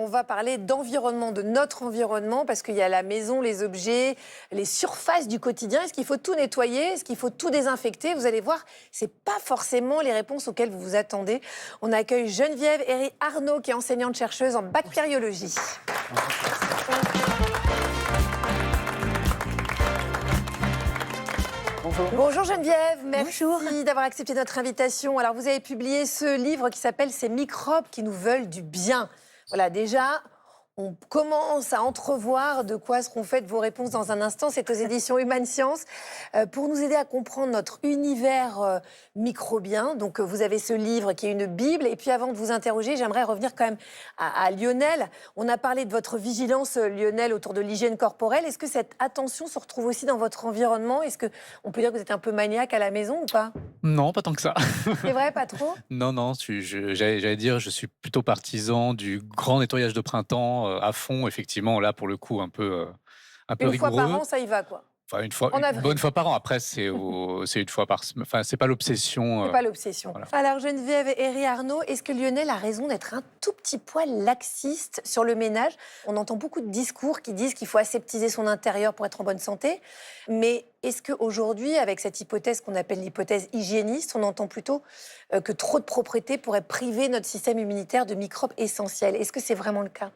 on va parler d'environnement, de notre environnement, parce qu'il y a la maison, les objets, les surfaces du quotidien. Est-ce qu'il faut tout nettoyer? Est-ce qu'il faut tout désinfecter? Vous allez voir, c'est pas forcément les réponses auxquelles vous vous attendez. On accueille Geneviève Arnaud, qui est enseignante-chercheuse en bactériologie. Bonjour Geneviève, merci d'avoir accepté notre invitation. Alors vous avez publié ce livre qui s'appelle « Ces microbes qui nous veulent du bien ». Voilà, déjà, on commence à entrevoir de quoi seront faites vos réponses dans un instant. C'est aux éditions Human Science. Pour nous aider à comprendre notre univers microbien, donc vous avez ce livre qui est une Bible. Et puis avant de vous interroger, j'aimerais revenir quand même à Lionel. On a parlé de votre vigilance, Lionel, autour de l'hygiène corporelle. Est-ce que cette attention se retrouve aussi dans votre environnement? Est-ce qu'on peut dire que vous êtes un peu maniaque à la maison ou pas? Non, pas tant que ça. C'est vrai, pas trop? Non, non, j'allais dire, je suis plutôt partisan du grand nettoyage de printemps à fond, effectivement, là, pour le coup, un peu Une fois par rigoureux. an, ça y va, quoi. Enfin, En une bonne avril. fois par an. Après, c'est une fois par semaine. Enfin, c'est pas l'obsession. C'est pas l'obsession. Voilà. Alors Geneviève Arnaud, est-ce que Lionel a raison d'être un tout petit poil laxiste sur le ménage? On entend beaucoup de discours qui disent qu'il faut aseptiser son intérieur pour être en bonne santé. Mais est-ce qu'aujourd'hui, avec cette hypothèse qu'on appelle l'hypothèse hygiéniste, on entend plutôt que trop de propreté pourrait priver notre système immunitaire de microbes essentiels? Est-ce que c'est vraiment le cas?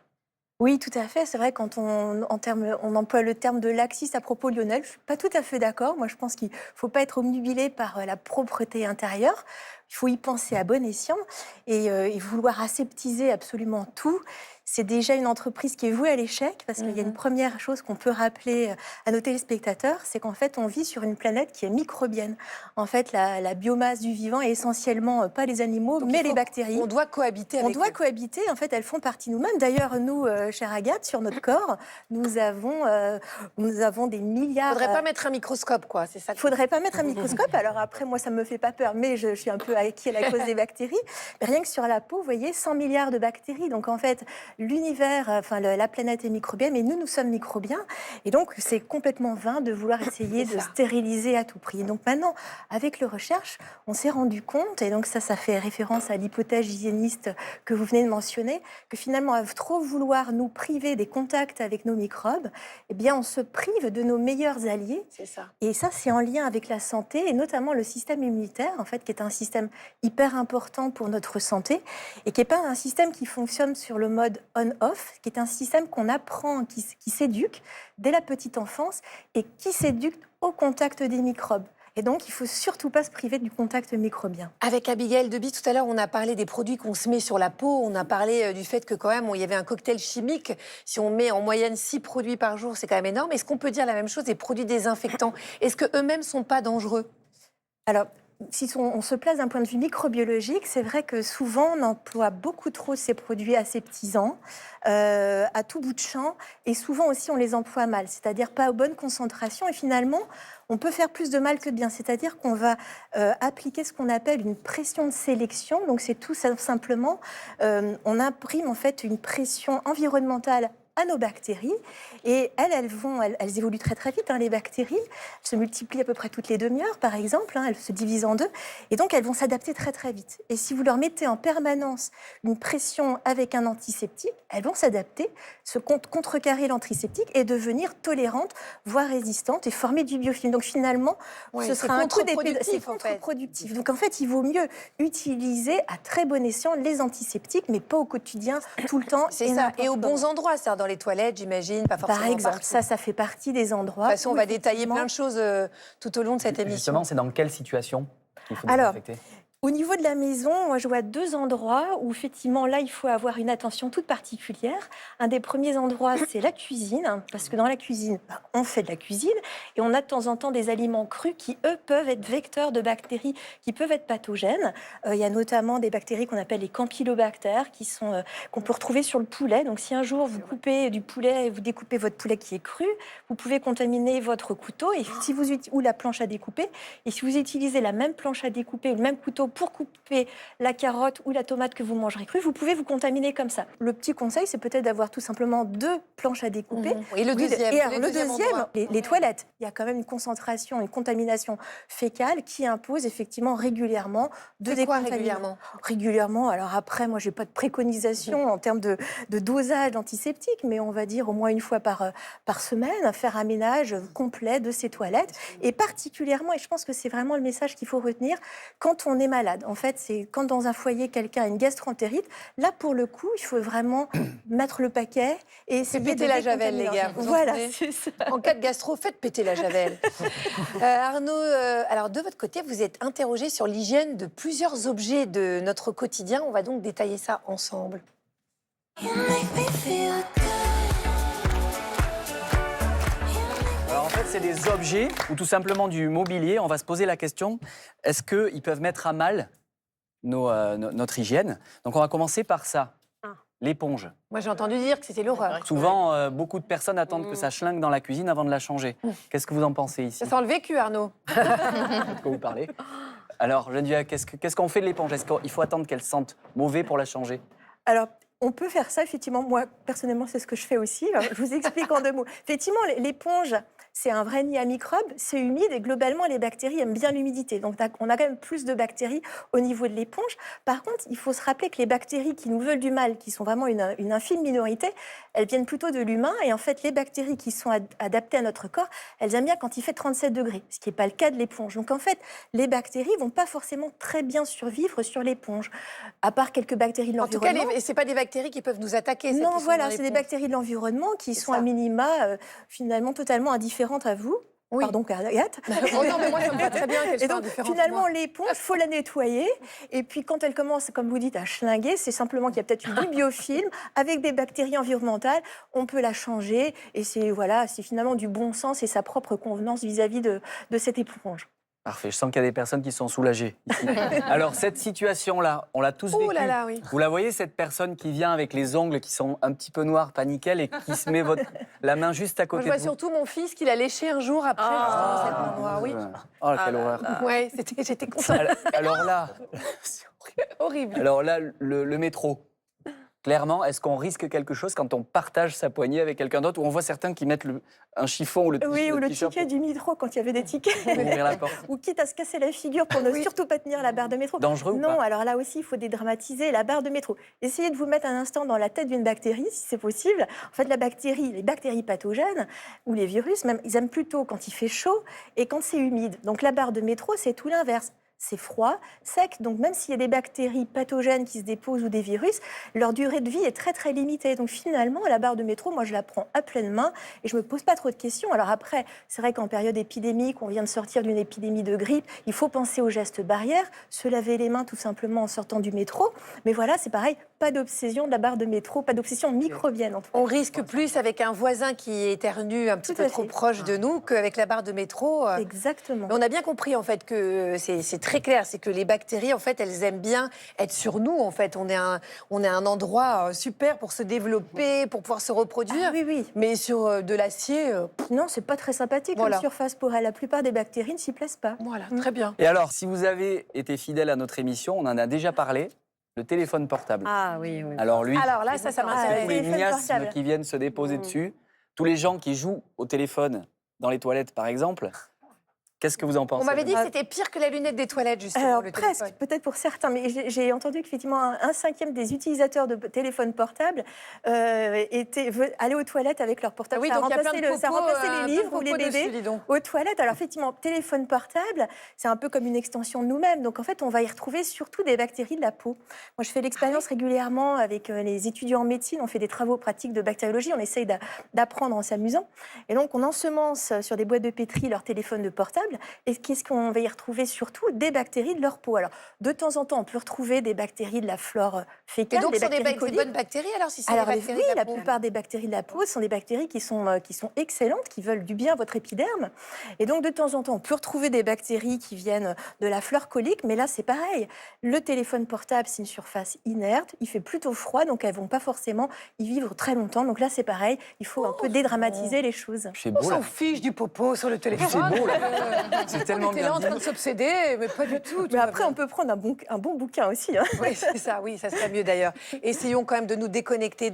Oui, tout à fait. C'est vrai, quand on emploie le terme de laxiste à propos de Lionel, je ne suis pas tout à fait d'accord. Moi, je pense qu'il ne faut pas être obnubilé par la propreté intérieure. Il faut y penser à bon escient et vouloir aseptiser absolument tout. C'est déjà une entreprise qui est vouée à l'échec parce qu'il y a une première chose qu'on peut rappeler à nos téléspectateurs, c'est qu'en fait, on vit sur une planète qui est microbienne. En fait, la biomasse du vivant est essentiellement pas les animaux, Donc, mais les bactéries. On doit cohabiter avec On doit eux. cohabiter, en fait, elles font partie de nous-mêmes. D'ailleurs, nous, chère Agathe, sur notre corps, nous avons des milliards... Il ne faudrait pas mettre un microscope, quoi, c'est ça. Il ne faudrait pas mettre un microscope. Alors après, moi, ça ne me fait pas peur, mais je suis un peu acquis à la cause des bactéries. Mais rien que sur la peau, vous voyez, 100 milliards de bactéries. Donc en fait, l'univers, la planète est microbienne, mais nous sommes microbiens. Et donc, c'est complètement vain de vouloir essayer de stériliser à tout prix. Et donc maintenant, avec les recherches, on s'est rendu compte, et donc ça fait référence à l'hypothèse hygiéniste que vous venez de mentionner, que finalement, à trop vouloir nous priver des contacts avec nos microbes, eh bien, on se prive de nos meilleurs alliés. C'est ça. Et ça, c'est en lien avec la santé, et notamment le système immunitaire, en fait, qui est un système hyper important pour notre santé, et qui n'est pas un système qui fonctionne sur le mode on-off, qui est un système qu'on apprend, qui s'éduque dès la petite enfance, et qui s'éduque au contact des microbes. Et donc, il ne faut surtout pas se priver du contact microbien. Avec Abigail Deby, tout à l'heure, on a parlé des produits qu'on se met sur la peau. On a parlé du fait que quand même, il y avait un cocktail chimique. Si on met en moyenne 6 produits par jour, c'est quand même énorme. Est-ce qu'on peut dire la même chose des produits désinfectants? Est-ce qu'eux-mêmes ne sont pas dangereux? Alors, si on se place d'un point de vue microbiologique, c'est vrai que souvent on emploie beaucoup trop ces produits aseptisants à tout bout de champ, et souvent aussi on les emploie mal, c'est-à-dire pas aux bonnes concentrations, et finalement on peut faire plus de mal que de bien, c'est-à-dire qu'on va appliquer ce qu'on appelle une pression de sélection. Donc c'est tout simplement, on imprime en fait une pression environnementale à nos bactéries, et elles évoluent très très vite, les bactéries. Elles se multiplient à peu près toutes les demi-heures, par exemple, elles se divisent en deux, et donc elles vont s'adapter très très vite. Et si vous leur mettez en permanence une pression avec un antiseptique, elles vont s'adapter, se contrecarrer l'antiseptique et devenir tolérantes, voire résistantes, et former du biofilm. Donc finalement, ce sera un coup d'épée. C'est contre-productif. Donc en fait, il vaut mieux utiliser à très bon escient les antiseptiques, mais pas au quotidien, tout le temps. C'est ça, et aux bons endroits, c'est-à-dire dans les toilettes, j'imagine, pas forcément par exemple, partout. ça fait partie des endroits. De toute façon, on va détailler plein de choses tout au long de cette émission. Justement, c'est dans quelle situation qu'il faut Alors, désinfecter? au niveau de la maison, moi, je vois 2 endroits où, effectivement, là, il faut avoir une attention toute particulière. Un des premiers endroits, c'est la cuisine, parce que dans la cuisine, on fait de la cuisine, et on a de temps en temps des aliments crus qui, eux, peuvent être vecteurs de bactéries qui peuvent être pathogènes. Il y a notamment des bactéries qu'on appelle les campylobactères, qu'on peut retrouver sur le poulet. Donc, si un jour, vous coupez du poulet et vous découpez votre poulet qui est cru, vous pouvez contaminer votre couteau ou la planche à découper. Et si vous utilisez la même planche à découper ou le même couteau pour couper la carotte ou la tomate que vous mangerez crue, vous pouvez vous contaminer comme ça. Le petit conseil, c'est peut-être d'avoir tout simplement 2 planches à découper. Et le deuxième, Et alors, le deuxième, endroit. les toilettes. Il y a quand même une concentration, une contamination fécale qui impose effectivement régulièrement de C'est quoi décontaminer. régulièrement? Alors après, moi, j'ai pas de préconisation en termes de dosage d'antiseptique, mais on va dire au moins une fois par semaine, faire un ménage complet de ces toilettes. Et particulièrement, et je pense que c'est vraiment le message qu'il faut retenir, quand on est malade. En fait, c'est quand dans un foyer, quelqu'un a une gastroentérite, là, pour le coup, il faut vraiment mettre le paquet et essayer péter de la javel, les gars. décontaminer. Voilà, entendez c'est ça. En cas de gastro, faites péter la javel. Arnaud, alors de votre côté, vous êtes interrogé sur l'hygiène de plusieurs objets de notre quotidien. On va donc détailler ça ensemble. Alors en fait, c'est des objets ou tout simplement du mobilier. On va se poser la question, est-ce qu'ils peuvent mettre à mal notre hygiène? Donc on va commencer par ça, l'éponge. Moi, j'ai entendu dire que c'était l'horreur. Souvent, beaucoup de personnes attendent que ça schlingue dans la cuisine avant de la changer. Qu'est-ce que vous en pensez ici? Ça sent le vécu, Arnaud. De quoi vous parlez? Alors, Geneviève, qu'est-ce qu'on fait de l'éponge? Est-ce qu'il faut attendre qu'elle sente mauvais pour la changer? Alors, on peut faire ça, effectivement. Moi, personnellement, c'est ce que je fais aussi. Alors, je vous explique en 2 mots. Effectivement, l'éponge, c'est un vrai nid à microbes, c'est humide et globalement, les bactéries aiment bien l'humidité. Donc, on a quand même plus de bactéries au niveau de l'éponge. Par contre, il faut se rappeler que les bactéries qui nous veulent du mal, qui sont vraiment une infime minorité, elles viennent plutôt de l'humain. Et en fait, les bactéries qui sont adaptées à notre corps, elles aiment bien quand il fait 37 degrés, ce qui n'est pas le cas de l'éponge. Donc, en fait, les bactéries ne vont pas forcément très bien survivre sur l'éponge, à part quelques bactéries de En tout cas, l'environnement. ce n'est pas des bactéries qui peuvent nous attaquer. celles Non, qui sont voilà, dans c'est des l'éponge. bactéries de l'environnement qui C'est sont ça. à minima, finalement, totalement indifférentes à vous. Oui. Pardon, Agathe. Oh non, mais moi, ça me va très bien qu'elles Et soient donc, indifférentes. finalement, moi. l'éponge, il faut la nettoyer. Et puis, quand elle commence, comme vous dites, à schlinguer, c'est simplement qu'il y a peut-être eu du biofilm avec des bactéries environnementales. On peut la changer. Et c'est finalement du bon sens et sa propre convenance vis-à-vis de cette éponge. Parfait, je sens qu'il y a des personnes qui sont soulagées ici. Alors, cette situation-là, on l'a tous vécue. Oh là là, oui. Vous la voyez, cette personne qui vient avec les ongles qui sont un petit peu noirs, pas nickel, et qui se met la main juste à Moi, côté je vois de vous? surtout mon fils qui l'a léché un jour après. justement, cette main noire. Oui. Oh, quelle horreur. Ouais, j'étais contente. Alors là, Horrible. alors là, le métro. Clairement, est-ce qu'on risque quelque chose quand on partage sa poignée avec quelqu'un d'autre, ou on voit certains qui mettent un chiffon ou le Oui, ou le t-shirt ticket du métro, quand il y avait des tickets. pour ouvrir la porte? Ou quitte à se casser la figure pour ne surtout pas tenir la barre de métro. Dangereux ou Non, pas? alors là aussi, il faut dédramatiser la barre de métro. Essayez de vous mettre un instant dans la tête d'une bactérie, si c'est possible. En fait, les bactéries pathogènes, ou les virus, même, ils aiment plutôt quand il fait chaud et quand c'est humide. Donc la barre de métro, c'est tout l'inverse. C'est froid, sec, donc même s'il y a des bactéries pathogènes qui se déposent ou des virus, leur durée de vie est très très limitée. Donc finalement, la barre de métro, moi je la prends à pleine main et je me pose pas trop de questions. Alors après, c'est vrai qu'en période épidémique, on vient de sortir d'une épidémie de grippe, il faut penser aux gestes barrières, se laver les mains tout simplement en sortant du métro. Mais voilà, c'est pareil, pas d'obsession de la barre de métro, pas d'obsession microbienne en tout cas. On risque plus avec un voisin qui éternue un petit Tout peu à trop fait. proche de nous qu'avec la barre de métro. Exactement. Mais on a bien compris en fait que c'est très clair, c'est que les bactéries en fait elles aiment bien être sur nous en fait. On est un endroit super pour se développer, pour pouvoir se reproduire. Ah oui, oui. Mais sur de l'acier, Non, c'est pas très sympathique Voilà. comme surface pour elle. La plupart des bactéries ne s'y plaisent pas. voilà, très bien. Et alors, si vous avez été fidèle à notre émission, on en a déjà parlé, le téléphone portable. Ah oui, oui. Alors lui, Alors là, ça Ah, m'intéresse. tous les téléphone miasmes portable. qui viennent se déposer dessus, tous les gens qui jouent au téléphone dans les toilettes, par exemple, qu'est-ce que vous en pensez? On m'avait dit que c'était pire que la lunette des toilettes justement. Alors le presque, téléphone. peut-être pour certains, mais j'ai entendu qu'effectivement un cinquième des utilisateurs de téléphones portables allaient aux toilettes avec leur portable. Oui, ça donc il y a plein de ça popos, remplaçait plein de les livres ou les popos BD dessus, dis donc. aux toilettes. Alors effectivement, téléphone portable, c'est un peu comme une extension de nous-mêmes. Donc en fait, on va y retrouver surtout des bactéries de la peau. Moi, je fais l'expérience régulièrement avec les étudiants en médecine. On fait des travaux pratiques de bactériologie. On essaye d'apprendre en s'amusant. Et donc, on ensemence sur des boîtes de pétri leur téléphone de portable. Et qu'est-ce qu'on va y retrouver surtout? Des bactéries de leur peau. Alors, de temps en temps, on peut retrouver des bactéries de la flore Et fécale, donc, des ce sont des bactéries coliques. bonnes bactéries alors si c'est Alors, des bactéries oui, de la peau. plupart des bactéries de la peau sont des bactéries qui sont excellentes, qui veulent du bien à votre épiderme. Et donc, de temps en temps, on peut retrouver des bactéries qui viennent de la flore colique, mais là, c'est pareil. Le téléphone portable, c'est une surface inerte, il fait plutôt froid, donc elles ne vont pas forcément y vivre très longtemps. Donc là, c'est pareil, il faut un peu dédramatiser les choses. C'est On beau là. s'en fiche du popo sur le téléphone. C'est beau là. C'est tellement On était bien là en dit. train de s'obséder, mais pas du tout. tout Mais va après, bien. on peut prendre un bon bouquin aussi. Hein. Oui, c'est ça, oui, ça serait mieux d'ailleurs. Essayons quand même de nous déconnecter